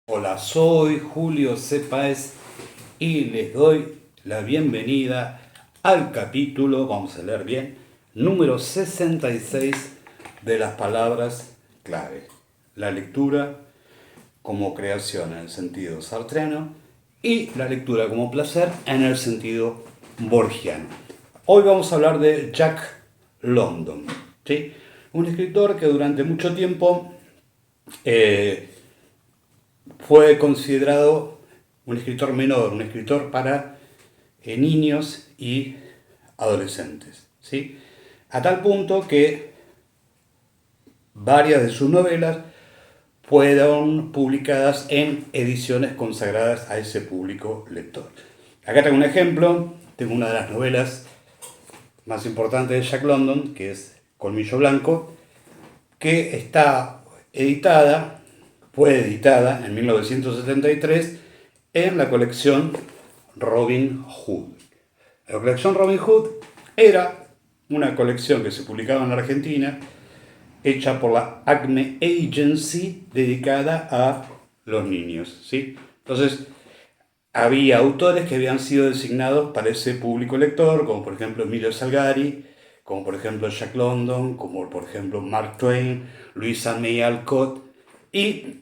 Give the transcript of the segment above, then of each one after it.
Hola, soy Julio C. Páez y les doy la bienvenida al capítulo, vamos a leer bien, número 66 de las palabras clave. La lectura como creación en el sentido sartreano y la lectura como placer en el sentido borgiano. Hoy vamos a hablar de Jack London, ¿sí? Un escritor que durante mucho tiempo fue considerado un escritor menor, un escritor para niños y adolescentes, ¿sí? A tal punto que varias de sus novelas fueron publicadas en ediciones consagradas a ese público lector. Acá tengo un ejemplo, tengo una de las novelas más importantes de Jack London, que es Colmillo Blanco, que está editada, fue editada en 1973 en la colección Robin Hood. La colección Robin Hood era una colección que se publicaba en la Argentina, hecha por la Acme Agency, dedicada a los niños, ¿sí? Entonces, había autores que habían sido designados para ese público lector, como por ejemplo Emilio Salgari, como por ejemplo Jack London, como por ejemplo Mark Twain, Louisa May Alcott, y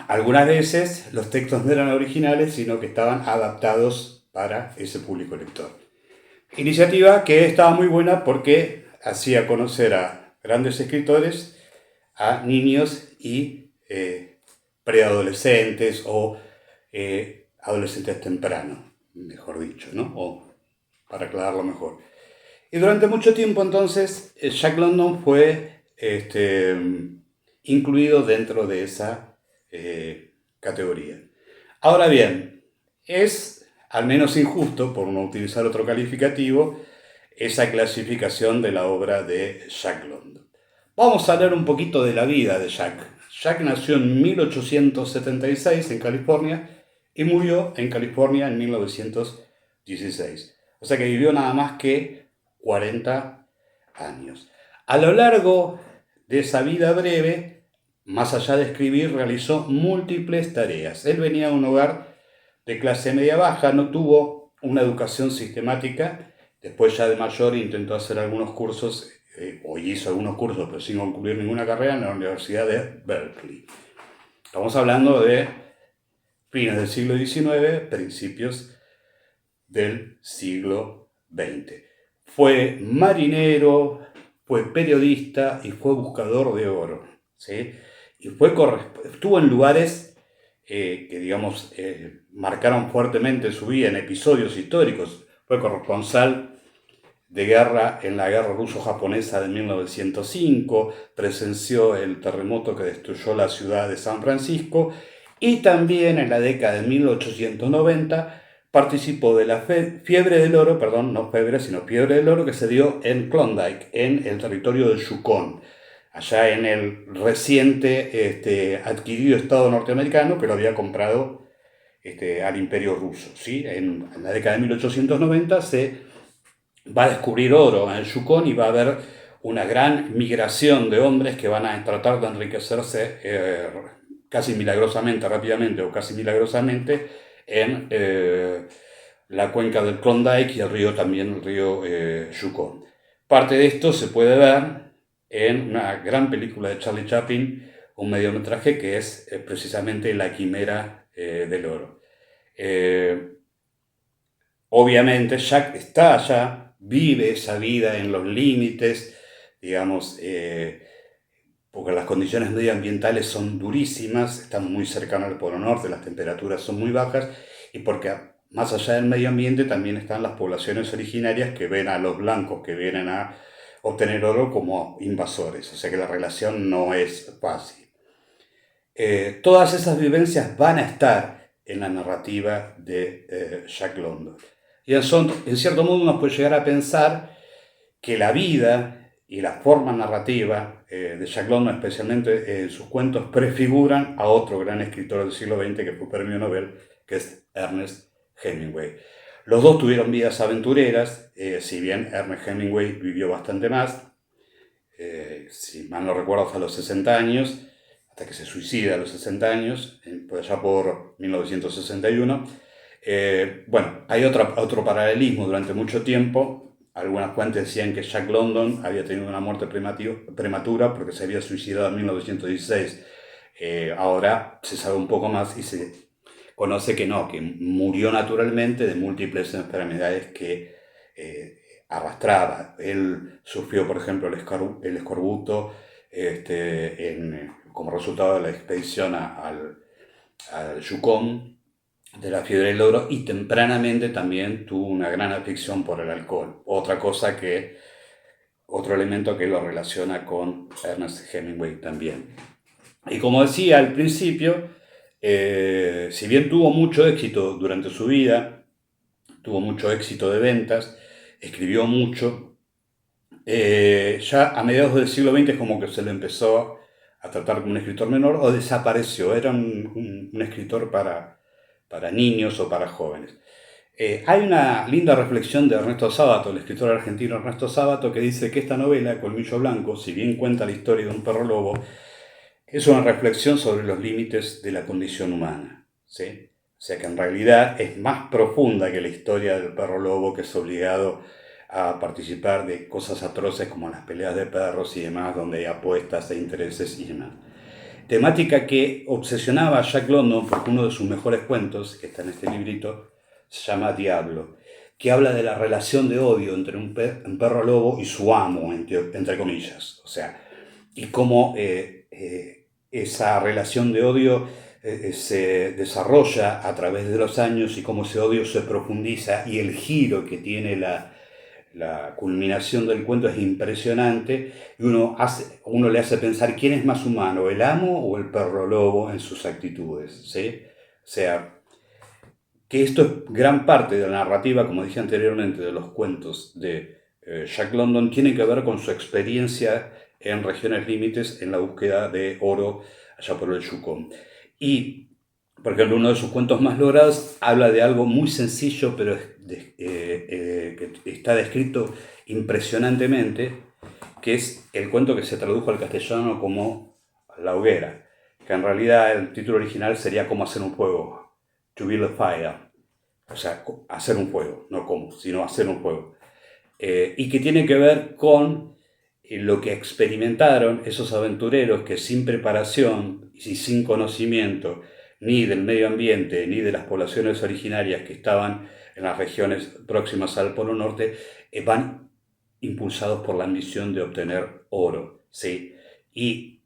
algunas veces los textos no eran originales, sino que estaban adaptados para ese público lector. Iniciativa que estaba muy buena porque hacía conocer a grandes escritores, a niños y preadolescentes o adolescentes tempranos, mejor dicho, ¿no? O para aclararlo mejor. Y durante mucho tiempo entonces Jack London fue incluido dentro de esa categoría. Ahora bien, es al menos injusto, por no utilizar otro calificativo, esa clasificación de la obra de Jack London. Vamos a hablar un poquito de la vida de Jack. Jack nació en 1876 en California y murió en California en 1916. O sea que vivió nada más que 40 años. A lo largo de esa vida breve, más allá de escribir, realizó múltiples tareas. Él venía de un hogar de clase media baja, no tuvo una educación sistemática. Después ya de mayor intentó hacer algunos cursos, o hizo algunos cursos, pero sin concluir ninguna carrera en la Universidad de Berkeley. Estamos hablando de fines del siglo XIX, principios del siglo XX. Fue marinero, fue periodista y fue buscador de oro, ¿sí? Y estuvo en lugares que, digamos, marcaron fuertemente su vida, en episodios históricos. Fue corresponsal de guerra en la guerra ruso-japonesa de 1905, presenció el terremoto que destruyó la ciudad de San Francisco y también en la década de 1890 participó de la fiebre del oro, perdón, no fiebre, sino fiebre del oro que se dio en Klondike, en el territorio de Yukon, allá en el reciente adquirido Estado norteamericano, pero había comprado al Imperio Ruso. ¿Sí? En la década de 1890 se va a descubrir oro en el Yukon y va a haber una gran migración de hombres que van a tratar de enriquecerse casi milagrosamente, rápidamente o casi milagrosamente en la cuenca del Klondike y el río también, el río Yukon. Parte de esto se puede ver en una gran película de Charlie Chaplin, un mediometraje que es precisamente La Quimera del Oro. Obviamente Jack está allá, vive esa vida en los límites, digamos, porque las condiciones medioambientales son durísimas, están muy cercanos al Polo Norte, las temperaturas son muy bajas, y porque más allá del medio ambiente también están las poblaciones originarias que ven a los blancos que vienen a obtener oro como invasores, o sea que la relación no es fácil. Todas esas vivencias van a estar en la narrativa de Jack London. Y en cierto modo uno puede llegar a pensar que la vida y la forma narrativa de Jack London, especialmente en sus cuentos, prefiguran a otro gran escritor del siglo XX que fue premio Nobel, que es Ernest Hemingway. Los dos tuvieron vidas aventureras, si bien Ernest Hemingway vivió bastante más, si mal no recuerdo hasta los 60 años, hasta que se suicida a los 60 años, por allá por 1961. Bueno, hay otro paralelismo durante mucho tiempo. Algunas fuentes decían que Jack London había tenido una muerte prematura porque se había suicidado en 1916. Ahora se sabe un poco más y se conoce que no, que murió naturalmente de múltiples enfermedades que arrastraba. Él sufrió, por ejemplo, el escorbuto como resultado de la expedición al Yukón, de la fiebre del oro, y tempranamente también tuvo una gran afición por el alcohol. Otro elemento que lo relaciona con Ernest Hemingway también. Y como decía al principio, si bien tuvo mucho éxito durante su vida, tuvo mucho éxito de ventas, escribió mucho, ya a mediados del siglo XX es como que se lo empezó a tratar como un escritor menor o desapareció. Era un escritor para niños o para jóvenes. Hay una linda reflexión de Ernesto Sábato, el escritor argentino Ernesto Sábato, que dice que esta novela, Colmillo Blanco, si bien cuenta la historia de un perro lobo, es una reflexión sobre los límites de la condición humana, ¿sí? O sea que en realidad es más profunda que la historia del perro lobo, que es obligado a participar de cosas atroces como las peleas de perros y demás, donde hay apuestas e intereses y demás. Temática que obsesionaba a Jack London, porque uno de sus mejores cuentos, que está en este librito, se llama Diablo, que habla de la relación de odio entre un perro lobo y su amo, entre comillas. O sea, y cómo esa relación de odio se desarrolla a través de los años y cómo ese odio se profundiza, y el giro que tiene la culminación del cuento es impresionante, y uno le hace pensar quién es más humano, el amo o el perro lobo en sus actitudes, ¿sí? O sea, que esto es gran parte de la narrativa, como dije anteriormente, de los cuentos de Jack London, tiene que ver con su experiencia en regiones límites en la búsqueda de oro allá por el Yukón. Y, por ejemplo, uno de sus cuentos más logrados habla de algo muy sencillo, pero que está descrito impresionantemente, que es el cuento que se tradujo al castellano como La hoguera, que en realidad el título original sería Cómo hacer un fuego, To build a fire, o sea, hacer un fuego, no cómo, sino hacer un fuego. Y que tiene que ver con lo que experimentaron esos aventureros que sin preparación y sin conocimiento ni del medio ambiente ni de las poblaciones originarias que estaban en las regiones próximas al Polo Norte, van impulsados por la ambición de obtener oro, ¿sí? Y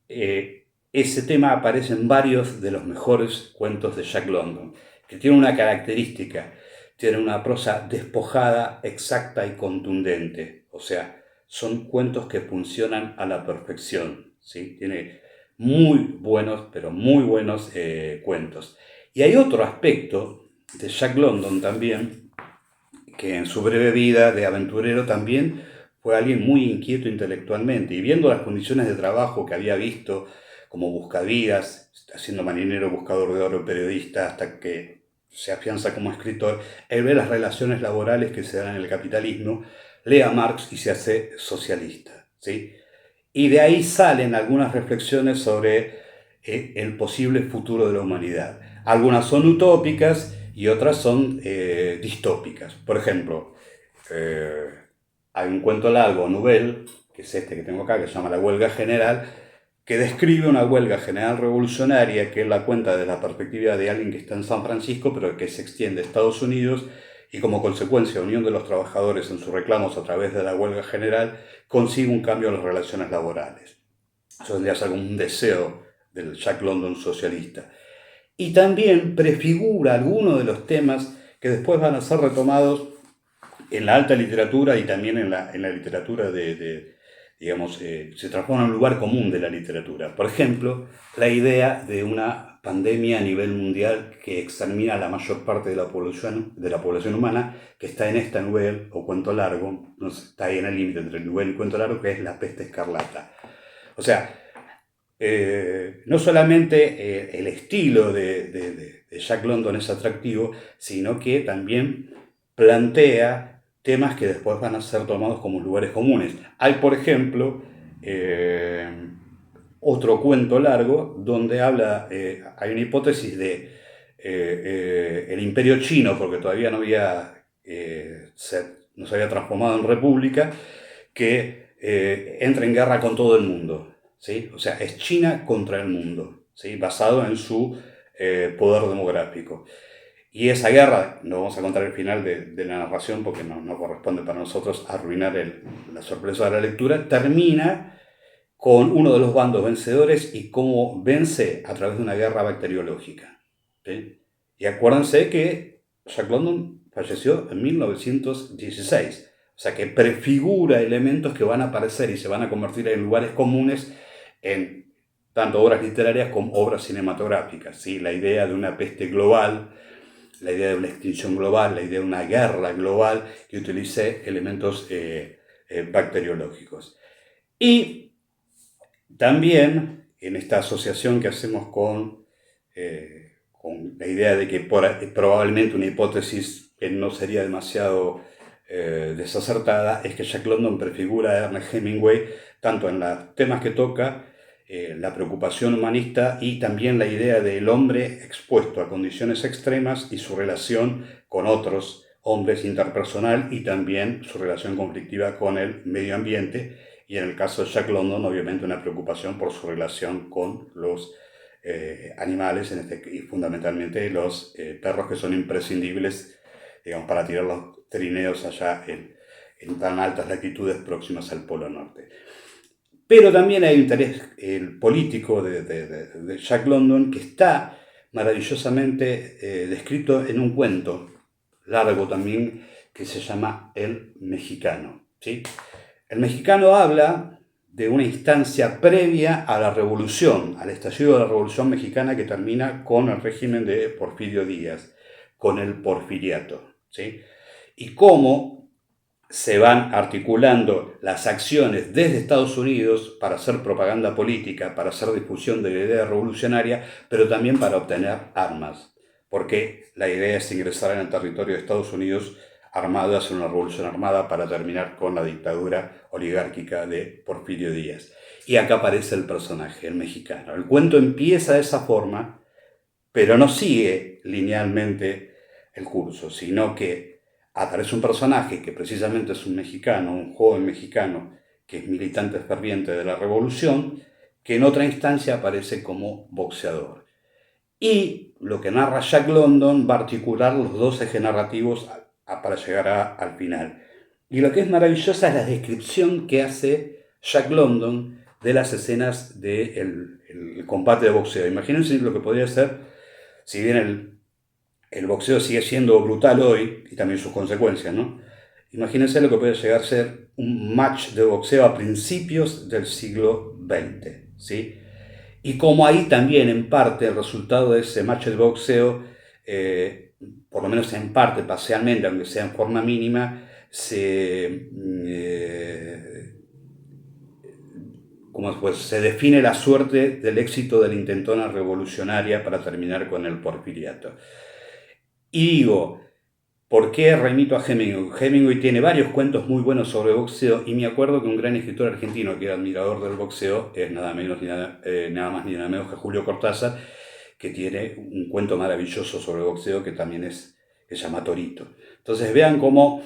ese tema aparece en varios de los mejores cuentos de Jack London, que tiene una característica: tiene una prosa despojada, exacta y contundente. O sea, son cuentos que funcionan a la perfección, ¿sí? Tiene muy buenos, pero muy buenos cuentos. Y hay otro aspecto de Jack London también, que en su breve vida de aventurero también fue alguien muy inquieto intelectualmente, y viendo las condiciones de trabajo que había visto como buscavidas, siendo marinero, buscador de oro, periodista, hasta que se afianza como escritor, él ve las relaciones laborales que se dan en el capitalismo, lee a Marx y se hace socialista, ¿sí? Y de ahí salen algunas reflexiones sobre el posible futuro de la humanidad. Algunas son utópicas y otras son distópicas. Por ejemplo, eh, hay un cuento largo, Nouvelle, que es este que tengo acá, que se llama La huelga general, que describe una huelga general revolucionaria, que él la cuenta desde la perspectiva de alguien que está en San Francisco, pero que se extiende a Estados Unidos, y como consecuencia, la unión de los trabajadores en sus reclamos a través de la huelga general consigue un cambio en las relaciones laborales. Eso tendría que ser un deseo del Jack London socialista. Y también prefigura algunos de los temas que después van a ser retomados en la alta literatura y también en la literatura digamos, se transforma en un lugar común de la literatura. Por ejemplo, la idea de una pandemia a nivel mundial que extermina a la mayor parte de la población humana, que está en esta novela o cuento largo, no sé, está ahí en el límite entre el novela y cuento largo, que es La peste escarlata. O sea, no solamente el estilo de Jack London es atractivo, sino que también plantea temas que después van a ser tomados como lugares comunes. Hay, por ejemplo, otro cuento largo donde habla, hay una hipótesis de el imperio chino, porque todavía no se había transformado en república, que entra en guerra con todo el mundo, ¿sí? O sea, es China contra el mundo, ¿sí? Basado en su poder demográfico. Y esa guerra, no vamos a contar el final de la narración porque no corresponde para nosotros arruinar la sorpresa de la lectura, termina con uno de los bandos vencedores y cómo vence a través de una guerra bacteriológica, ¿sí? Y acuérdense que Jack London falleció en 1916, o sea que prefigura elementos que van a aparecer y se van a convertir en lugares comunes en tanto obras literarias como obras cinematográficas, ¿sí? La idea de una peste global, la idea de una extinción global, la idea de una guerra global que utilice elementos bacteriológicos. Y también en esta asociación que hacemos con la idea de que probablemente una hipótesis que no sería demasiado desacertada es que Jack London prefigura a Ernest Hemingway tanto en los temas que toca, la preocupación humanista y también la idea del hombre expuesto a condiciones extremas y su relación con otros hombres interpersonal y también su relación conflictiva con el medio ambiente. Y en el caso de Jack London, obviamente una preocupación por su relación con los animales, y fundamentalmente los perros que son imprescindibles, digamos, para tirar los trineos allá en tan altas latitudes próximas al Polo Norte. Pero también hay un interés político de Jack London que está maravillosamente descrito en un cuento largo también que se llama El Mexicano, ¿sí? El Mexicano habla de una instancia previa a la revolución, al estallido de la Revolución Mexicana que termina con el régimen de Porfirio Díaz, con el porfiriato, ¿sí? Y cómo se van articulando las acciones desde Estados Unidos para hacer propaganda política, para hacer difusión de la idea revolucionaria, pero también para obtener armas, porque la idea es ingresar en el territorio de Estados Unidos armado, hacer una revolución armada para terminar con la dictadura oligárquica de Porfirio Díaz. Y acá aparece el personaje, el mexicano. El cuento empieza de esa forma, pero no sigue linealmente el curso, sino que aparece un personaje que precisamente es un mexicano, un joven mexicano que es militante ferviente de la revolución, que en otra instancia aparece como boxeador. Y lo que narra Jack London va a articular los dos ejes narrativos para llegar al final. Y lo que es maravillosa es la descripción que hace Jack London de las escenas del combate de boxeo. Imagínense lo que podría ser, si bien el boxeo sigue siendo brutal hoy, y también sus consecuencias, ¿no? Imagínense lo que puede llegar a ser un match de boxeo a principios del siglo XX, ¿sí? Y como ahí también, en parte, el resultado de ese match de boxeo, por lo menos en parte, parcialmente, aunque sea en forma mínima, se define la suerte del éxito de la intentona revolucionaria para terminar con el porfiriato. Y digo, ¿por qué remito a Hemingway? Hemingway tiene varios cuentos muy buenos sobre boxeo y me acuerdo que un gran escritor argentino que era admirador del boxeo es nada más ni nada menos que Julio Cortázar, que tiene un cuento maravilloso sobre boxeo que también se llama Torito. Entonces vean cómo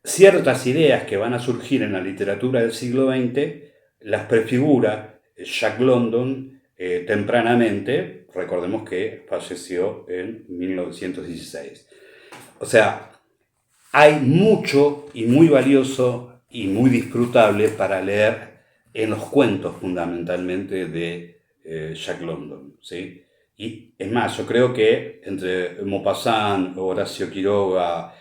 ciertas ideas que van a surgir en la literatura del siglo XX las prefigura Jack London tempranamente. Recordemos que falleció en 1916. O sea, hay mucho y muy valioso y muy disfrutable para leer en los cuentos fundamentalmente de Jack London, ¿sí? Y es más, yo creo que entre Maupassant, Horacio Quiroga,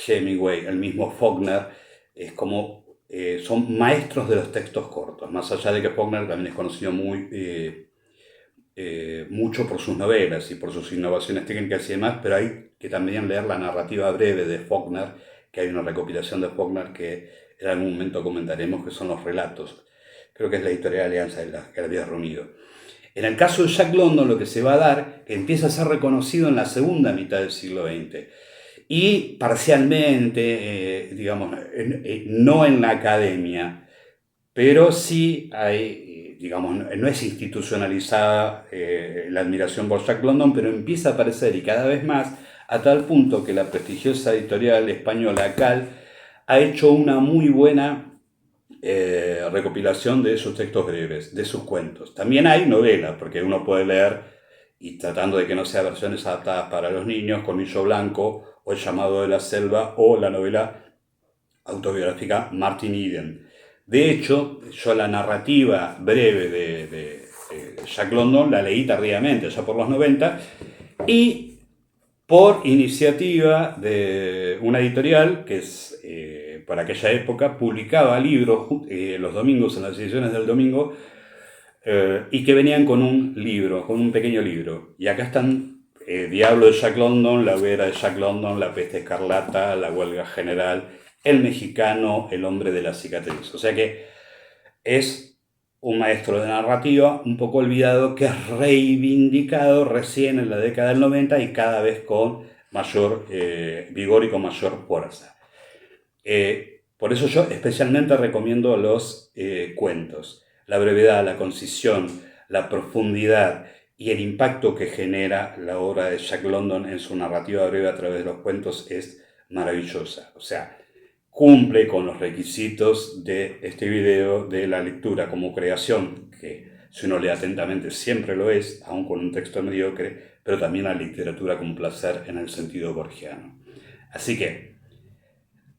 Hemingway, el mismo Faulkner, es como son maestros de los textos cortos, más allá de que Faulkner también es conocido mucho por sus novelas y por sus innovaciones técnicas y demás, pero hay que también leer la narrativa breve de Faulkner, que hay una recopilación de Faulkner que en algún momento comentaremos, que son los relatos. Creo que es la editorial Alianza que la había reunido. En el caso de Jack London, lo que se va a dar, que empieza a ser reconocido en la segunda mitad del siglo XX, y parcialmente, digamos, no en la academia, pero sí hay digamos, no es institucionalizada la admiración por Jack London, pero empieza a aparecer y cada vez más, a tal punto que la prestigiosa editorial española Cal ha hecho una muy buena recopilación de sus textos breves, de sus cuentos. También hay novelas, porque uno puede leer, y tratando de que no sean versiones adaptadas para los niños, Colmillo Blanco, o El llamado de la selva, o la novela autobiográfica Martin Eden. De hecho, yo la narrativa breve de Jack London la leí tardíamente, ya por los 90, y por iniciativa de una editorial que es, por aquella época publicaba libros los domingos en las ediciones del domingo y que venían con un libro, con un pequeño libro. Y acá están Diablo de Jack London, La hoguera de Jack London, La peste escarlata, La huelga general, El mexicano, El hombre de la cicatriz. O sea que es un maestro de narrativa un poco olvidado que es reivindicado recién en la década del 90 y cada vez con mayor vigor y con mayor fuerza. Por eso yo especialmente recomiendo los cuentos. La brevedad, la concisión, la profundidad y el impacto que genera la obra de Jack London en su narrativa breve a través de los cuentos es maravillosa. O sea, cumple con los requisitos de este video de la lectura como creación, que si uno lee atentamente siempre lo es, aun con un texto mediocre, pero también la literatura con placer en el sentido borgiano. Así que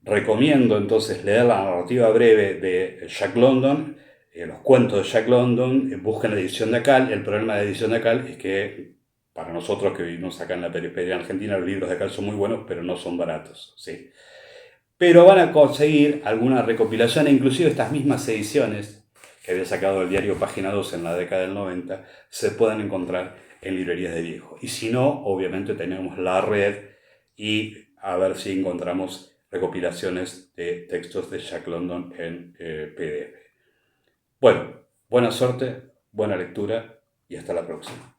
recomiendo entonces leer la narrativa breve de Jack London, los cuentos de Jack London, busquen la edición de Acal. El problema de la edición de Acal es que para nosotros que vivimos acá en la periferia argentina, los libros de Acal son muy buenos, pero no son baratos, ¿sí? Pero van a conseguir alguna recopilación, e inclusive estas mismas ediciones que había sacado el diario Página 2 en la década del 90, se pueden encontrar en librerías de viejo. Y si no, obviamente tenemos la red y a ver si encontramos recopilaciones de textos de Jack London en PDF. Bueno, buena suerte, buena lectura y hasta la próxima.